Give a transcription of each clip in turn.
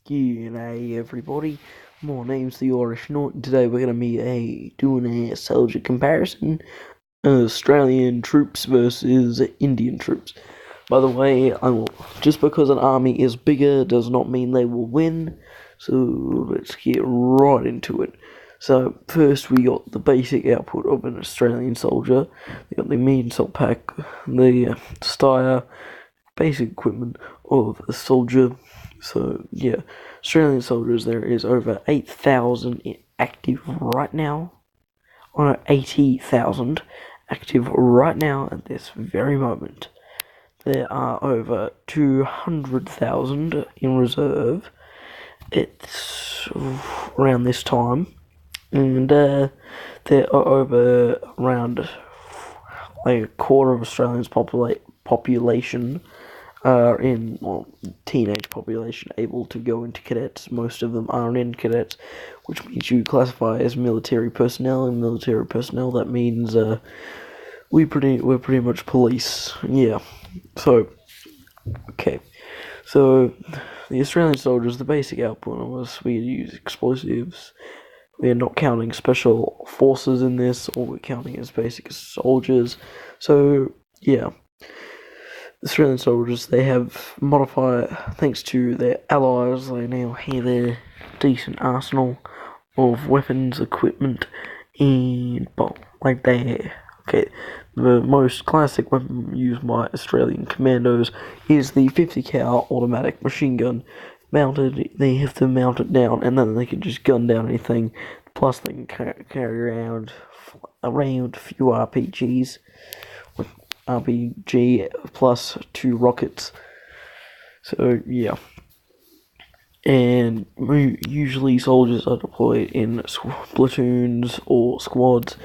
G'day everybody, my name's the Irish Knight, and today we're going to be doing a soldier comparison, Australian troops versus Indian troops. By the way, just because an army is bigger does not mean they will win, so let's get right into it. So first we got the basic output of an Australian soldier. We got the meat salt pack, the stire, basic equipment of a soldier. So yeah, Australian soldiers, there is over 8,000 active right now. 80,000 active right now at this very moment. There are over 200,000 in reserve. It's around this time, and there are over around like a quarter of Australia's population are in teenage population able to go into cadets. Most of them aren't in cadets, which means you classify as military personnel. And military personnel, that means we're pretty much police. Yeah. So okay. So the Australian soldiers, the basic output was we use explosives. We're not counting special forces in this, or we're counting as basic soldiers. So yeah. Australian soldiers, they have modified, thanks to their allies, they now have a decent arsenal of weapons, equipment, and, okay, the most classic weapon used by Australian commandos is the 50 cal automatic machine gun. Mounted, they have to mount it down, and then they can just gun down anything, plus they can carry around a few RPG plus 2 rockets. So yeah, and usually soldiers are deployed in platoons or squads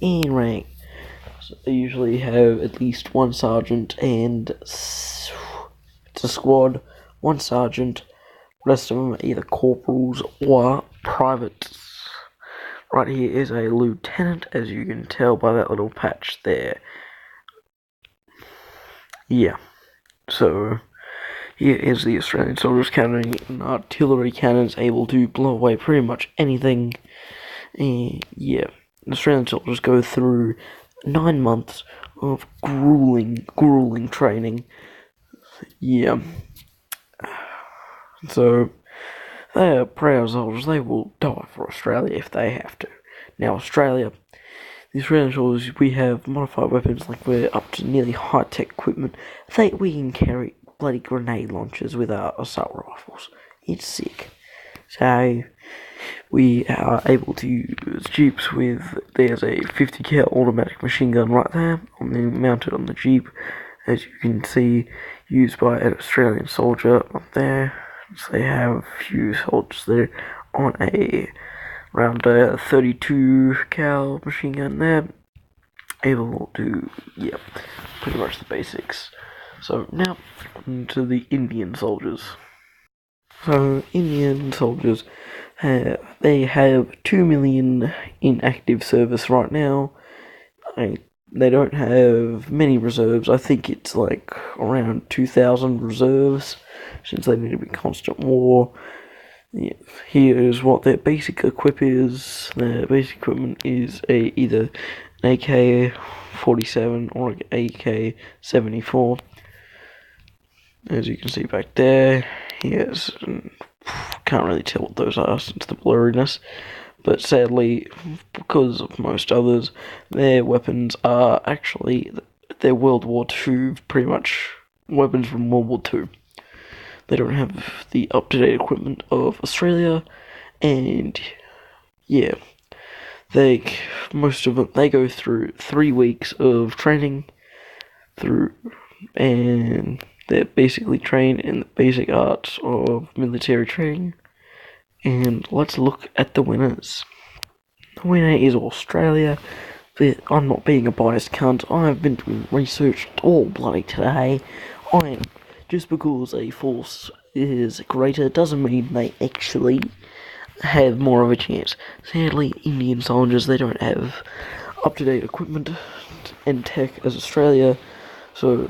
in rank. So they usually have at least one sergeant, and it's a squad, one sergeant. Rest of them are either corporals or privates. Right here is a lieutenant, as you can tell by that little patch there. Yeah, so here is the Australian soldiers carrying an artillery cannons able to blow away pretty much anything. And yeah, the Australian soldiers go through 9 months of grueling training. Yeah, so they are proud soldiers. They will die for Australia if they have to. Now Australia, the Australian soldiers, we have modified weapons, like we're up to nearly high-tech equipment. We can carry bloody grenade launchers with our assault rifles. It's sick. So, we are able to use jeeps with, there's a 50 cal automatic machine gun right there, mounted on the jeep, as you can see, used by an Australian soldier up there. So they have a few soldiers there on around a 32 cal machine gun there, able to, yeah, pretty much the basics. So now to the Indian soldiers. So Indian soldiers, they have 2 million in active service right now. They don't have many reserves. I think it's like around 2,000 reserves, since they need to be constant war. Yeah, here is what their basic equip is. Their basic equipment is either an AK-47 or an AK-74. As you can see back there, yes, can't really tell what those are since the blurriness. But sadly, because of most others, their weapons are actually, they're World War II, pretty much weapons from World War II. They don't have the up-to-date equipment of Australia, and yeah, most of them, they go through 3 weeks of training and they're basically trained in the basic arts of military training. And let's look at the winners. The winner is Australia. But I'm not being a biased cunt. I've been doing research all bloody today. Just because a force is greater doesn't mean they actually have more of a chance. Sadly, Indian soldiers, they don't have up-to-date equipment and tech as Australia, so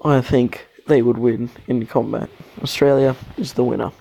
I think they would win in combat. Australia is the winner.